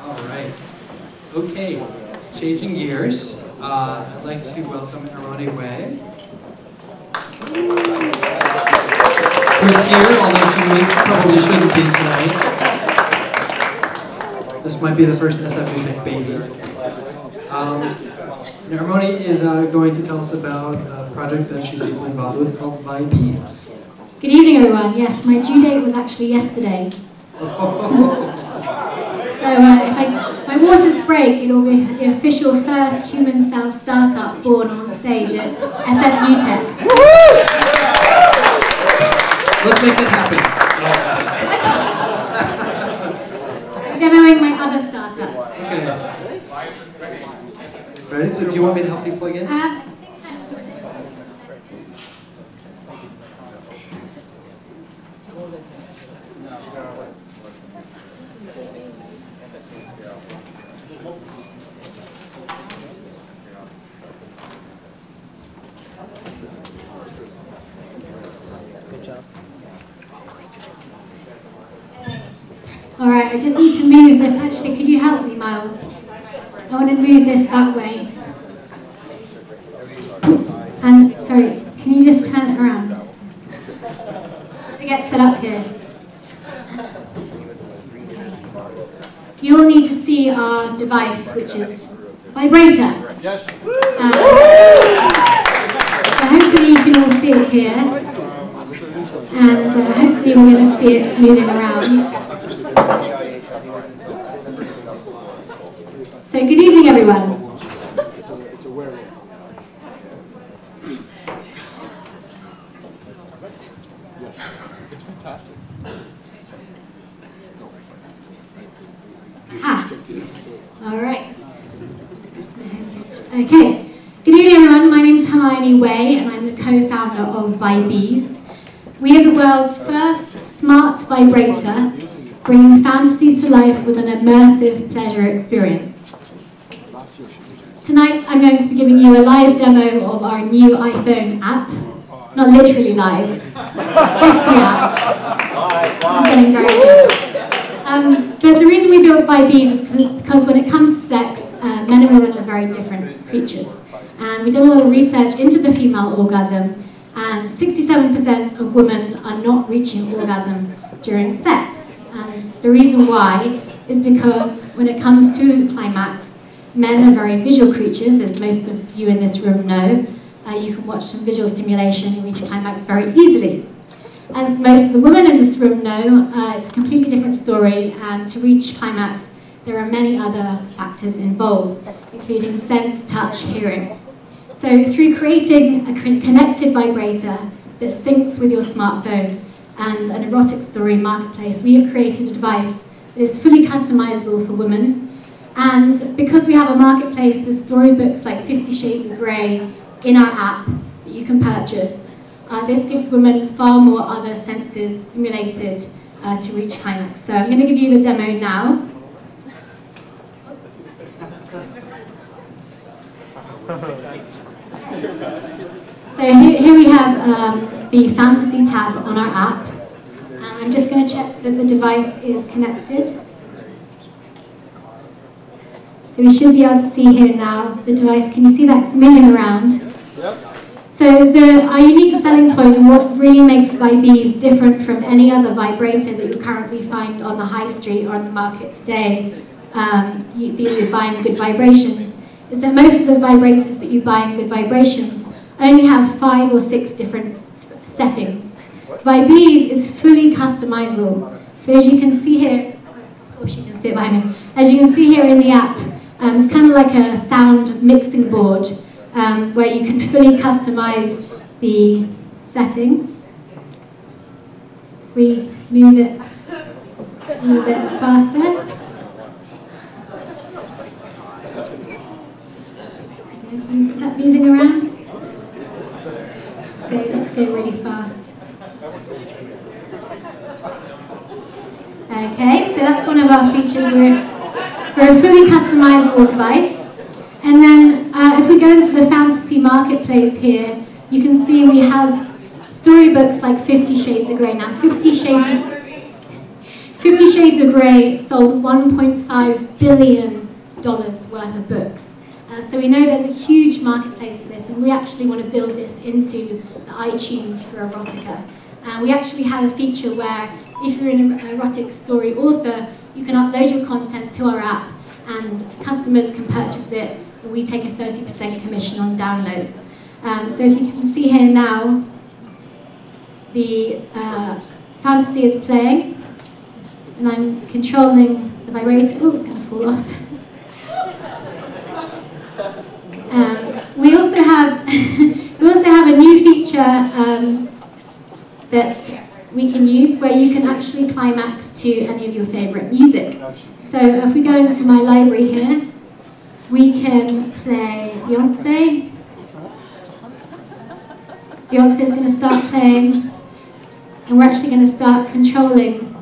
All right. Okay, changing gears. I'd like to welcome Hermione Way. Who's here, although she probably shouldn't be tonight. This might be the first SF Music baby. Hermione is going to tell us about a project that she's involved with called Vibease. Good evening, everyone. Yes, my due date was actually yesterday. So if my waters break, it'll be the official first human cell startup born on stage at SF UTech. Let's make that happen. Demoing my other startup. Okay. Ready? So do you want me to help you plug in? Alright, I just need to move this. Actually, could you help me, Miles? I want to move this that way. And, sorry, can you just turn it around? To get set up here. You'll need to see our device, which is vibrator. Yes. So hopefully you can all see it here. And hopefully we're going to see it moving around. So good evening, everyone. It's a werewolf. Yes, it's fantastic. All right. Okay. Good evening, everyone. My name is Hermione Way, and I'm the co-founder of Vibease. We are the world's first smart vibrator, bringing fantasies to life with an immersive pleasure experience. Tonight, I'm going to be giving you a live demo of our new iPhone app. Not literally live, just the app. This is getting very good. But the reason we built Vibease is because when it comes to sex, men and women are very different creatures. And we did a lot of research into the female orgasm, and 67% of women are not reaching orgasm during sex. And the reason why is because when it comes to climax, men are very visual creatures, as most of you in this room know. You can watch some visual stimulation and reach climax very easily. As most of the women in this room know, it's a completely different story, and to reach climax, there are many other factors involved, including sense, touch, hearing. So through creating a connected vibrator that syncs with your smartphone and an erotic story marketplace, we have created a device that is fully customizable for women. And because we have a marketplace with storybooks like 50 Shades of Grey in our app that you can purchase, this gives women far more other senses stimulated to reach climax. So I'm going to give you the demo now. So here we have the fantasy tab on our app. And I'm just going to check that the device is connected. So we should be able to see here now the device. Can you see that it's moving around? Yep. So our unique selling point and what really makes Vibease different from any other vibrator that you currently find on the high street or on the market today, you're buying Good Vibrations, is that most of the vibrators that you buy in Good Vibrations only have 5 or 6 different settings. Vibease is fully customizable. So as you can see here, of course you can see it behind me, as you can see here in the app, it's kind of like a sound mixing board where you can fully customize the settings. If we move it a little bit faster. Can you see that moving around? Let's go really fast. Okay, so that's one of our features. We're a fully customizable device. And then if we go into the fantasy marketplace here, you can see we have storybooks like 50 Shades of Grey. Now 50 Shades 50 Shades of Grey sold $1.5 billion worth of books. So we know there's a huge marketplace for this, and we actually want to build this into the iTunes for erotica. We actually have a feature where if you're an erotic story author, you can upload your content to our app, and customers can purchase it, and we take a 30% commission on downloads. So if you can see here now, the fantasy is playing, and I'm controlling the vibrator. Oh, it's going to fall off. We also have a new feature that we can use where you can actually climax to any of your favorite music. So if we go into my library here, we can play Beyonce. Beyonce is going to start playing, and we're actually going to start controlling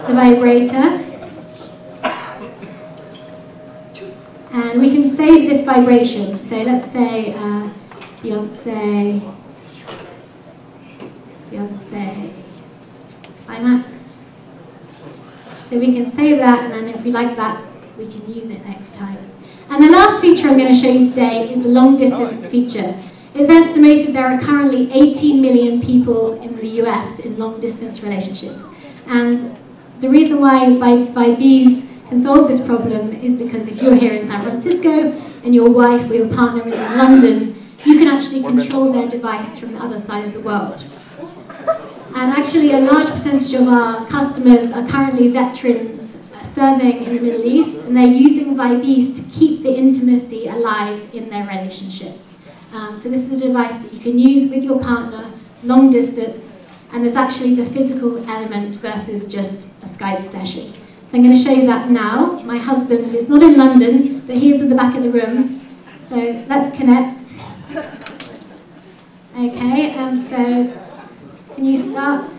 the vibrator. And we can save this vibration. So let's say Beyonce climax. So we can save that, and then if we like that, we can use it next time. And the last feature I'm going to show you today is the long distance feature. It's estimated there are currently 18 million people in the US in long distance relationships. And the reason why Vibease can solve this problem is because if you're here in San Francisco and your wife or your partner is in London, you can actually control their device from the other side of the world. And actually a large percentage of our customers are currently veterans serving in the Middle East, and they're using Vibease to keep the intimacy alive in their relationships. So this is a device that you can use with your partner, long distance, and there's actually the physical element versus just a Skype session. So I'm going to show you that now. My husband is not in London, but he is at the back of the room. So let's connect. Okay, so can you start?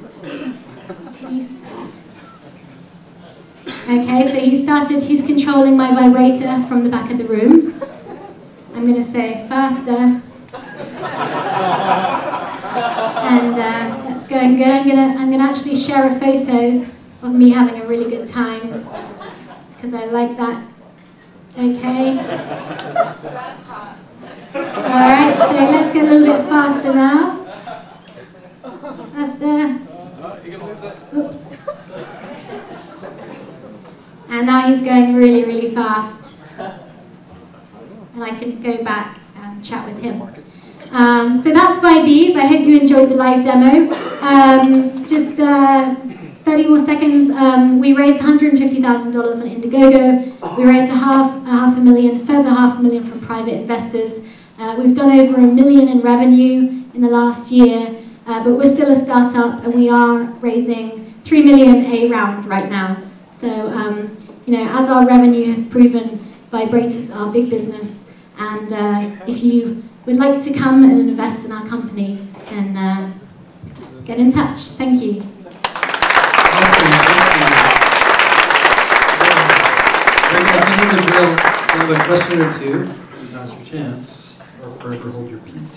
Okay, so he started, he's controlling my vibrator from the back of the room. I'm going to say faster. And that's going good. I'm going to actually share a photo of me having a really good time, because I like that. Okay. That's hot. Alright, so let's get a little bit faster now. Faster. You're gonna lose it. Oops. And now he's going really, really fast. And I can go back and chat with him. So that's Vibease. I hope you enjoyed the live demo. Just 30 more seconds. We raised $150,000 on Indiegogo. We raised further $500,000 from private investors. We've done over $1 million in revenue in the last year, but we're still a startup, and we are raising $3 million A round right now. So, as our revenue has proven, vibrators are big business, and if you would like to come and invest in our company, then get in touch. Thank you. I have a question or two. Now's your chance. Or forever hold your peace.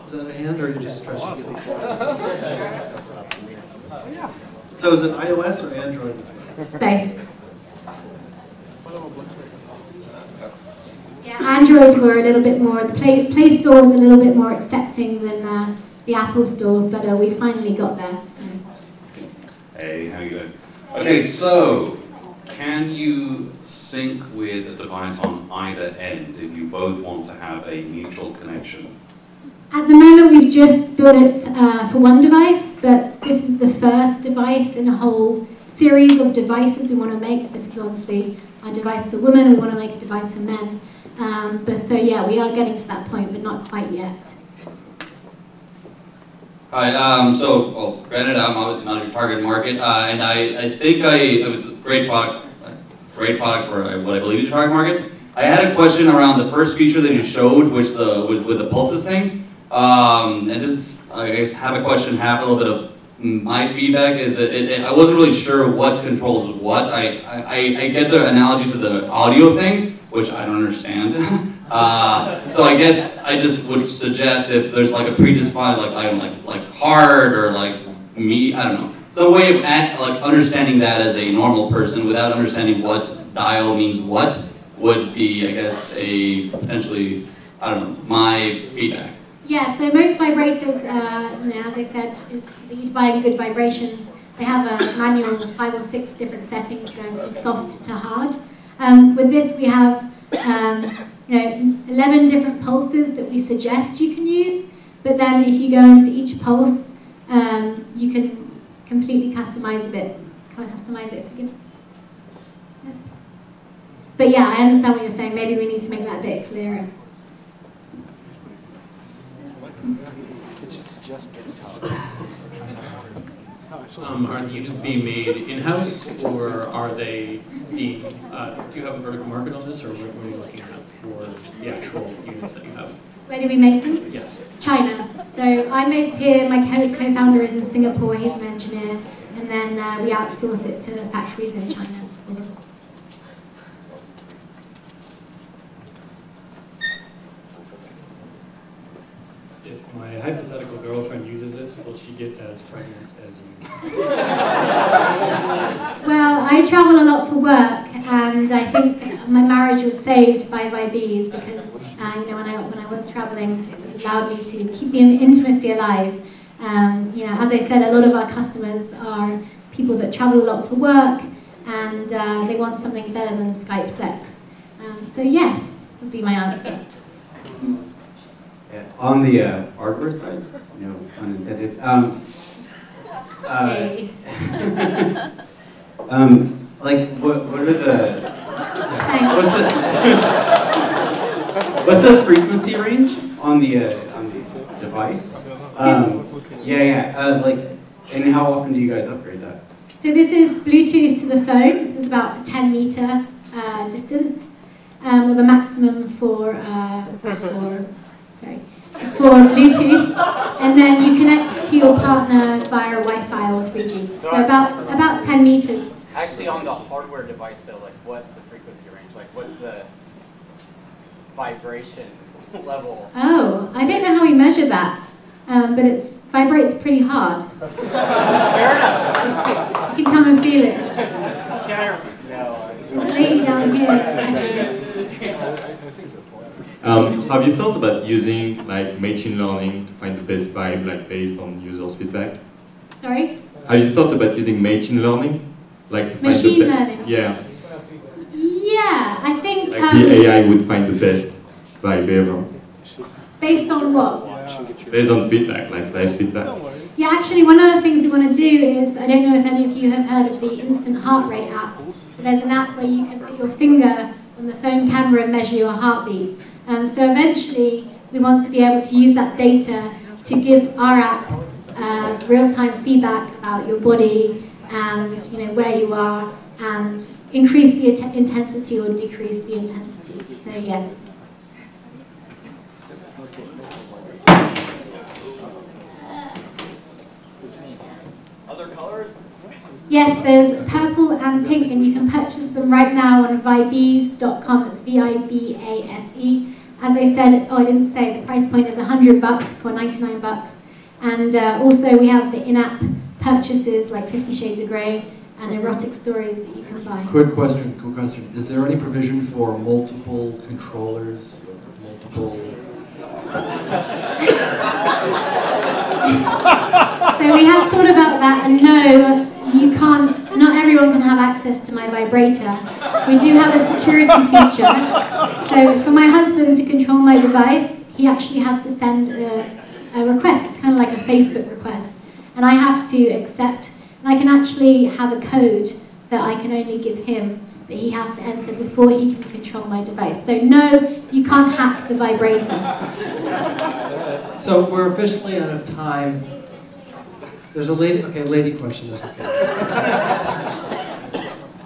Is that a hand, or are you just stretching? So is it iOS or Android as well? Both. Yeah, Android were a little bit more, the Play Store is a little bit more accepting than the Apple Store, but we finally got there. So it's good. Hey, how you doing? Okay, so can you sync with a device on either end if you both want to have a mutual connection? At the moment, we've just built it for one device, but this is the first device in a whole series of devices we want to make. This is obviously a device for women, and we want to make a device for men. So yeah, we are getting to that point, but not quite yet. Hi, well, granted, I'm obviously not in your target market, and I think it was a great product for what I believe is your target market. I had a question around the first feature that you showed, which with the pulses thing. And this is, I guess, half a question, half a little bit of my feedback is that I wasn't really sure what controls what. I get the analogy to the audio thing, which I don't understand. So I guess I just would suggest if there's like a predefined like item like hard or like me, I don't know. some way of like understanding that as a normal person without understanding what dial means what would be, I guess, a potentially, I don't know, my feedback. Yeah, so most vibrators, as I said, that you'd buy in Good Vibrations, they have a manual 5 or 6 different settings going from soft to hard. With this, we have 11 different pulses that we suggest you can use, but then if you go into each pulse, you can completely customize a bit. Can't customize it again. Yes. But yeah, I understand what you're saying. Maybe we need to make that a bit clearer. Are the units being made in-house, or are they being, do you have a vertical market on this, or what are you looking at for the actual units that you have? Where do we make them? Yes. China. So I'm based here, my co-founder is in Singapore, he's an engineer, and then we outsource it to factories in China. If my hypothetical girlfriend uses this, will she get as pregnant as you? Well, I travel a lot for work, and I think my marriage was saved by Vibease because, when I was traveling, it allowed me to keep the intimacy alive. As I said, a lot of our customers are people that travel a lot for work, and they want something better than Skype sex. So yes, would be my answer. Yeah, on the hardware side, no pun intended. Hey. What are the what's the frequency range on the device? And how often do you guys upgrade that? So this is Bluetooth to the phone. This is about a 10-meter distance, with a maximum for Bluetooth, and then you connect to your partner via Wi-Fi or 3G. So about 10 meters. Actually, on the hardware device, though, like, what's the frequency range? Like, what's the vibration level? Oh, I don't know how we measure that, but it vibrates pretty hard. Fair enough. You can come and feel it. No. There's a lady down here. Have you thought about using machine learning to find the best vibe, based on users' feedback? Sorry? Have you thought about using machine learning, to find Machine the learning? Yeah. Yeah, I think. The AI would find the best vibe ever. Based on what? Based on feedback, live feedback. Yeah, actually, one of the things we want to do is, I don't know if any of you have heard of the instant heart rate app. There's an app where you can put your finger on the phone camera and measure your heartbeat. So eventually, we want to be able to use that data to give our app real-time feedback about your body and where you are, and increase the intensity or decrease the intensity. So yes. Other colors? Yes, there's purple and pink, and you can purchase them right now on Vibease.com. It's Vibase. As I said, I didn't say, the price point is $100 for $99. And also we have the in-app purchases like 50 Shades of Grey and erotic stories that you can buy. Quick question. Is there any provision for multiple controllers, multiple... So we have thought about that, and no, you can't, not everyone can have access to my vibrator. We do have a security feature. So for my husband to control my device, he actually has to send a request. It's kind of like a Facebook request. And I have to accept, and I can actually have a code that I can only give him that he has to enter before he can control my device. So no, you can't hack the vibrator. So we're officially out of time. There's a lady question. That's okay.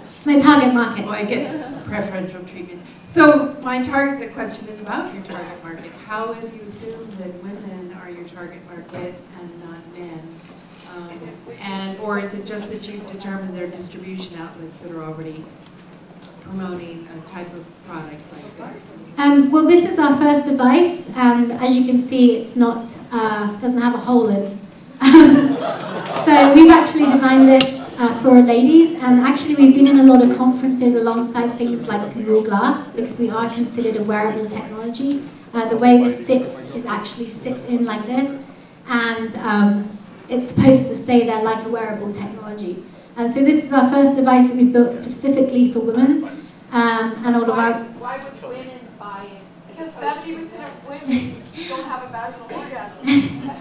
It's my target market. Oh, I get preferential treatment. So the question is about your target market. How have you assumed that women are your target market and not men? Or is it just that you've determined there are distribution outlets that are already promoting a type of product like this? Well, this is our first device, and as you can see, it's not doesn't have a hole in. So we've actually designed this for ladies, and actually we've been in a lot of conferences alongside things like Google Glass, because we are considered a wearable technology. The way this sits is actually sits in like this, and it's supposed to stay there like a wearable technology. So this is our first device that we've built specifically for women, and all of our... Why would women buy it? Because 70% of women don't have a vaginal orgasm.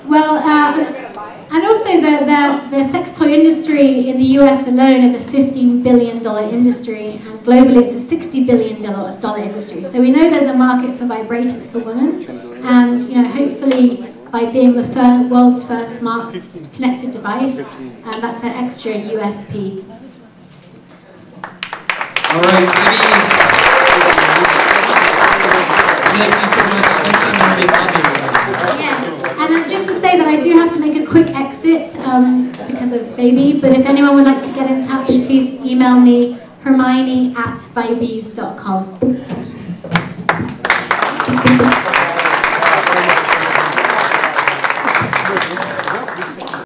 Well, and also the sex toy industry in the US alone is a $15 billion industry, and globally it's a $60 billion industry. So we know there's a market for vibrators for women, and hopefully by being the world's first smart connected device, that's an extra USP. All right, ladies. Thank you so much. Thanks so much for coming. Yes, and just to say that I do have to make a quick exit because of baby, but if anyone would like to get in touch, please email me, Hermione@vibease.com.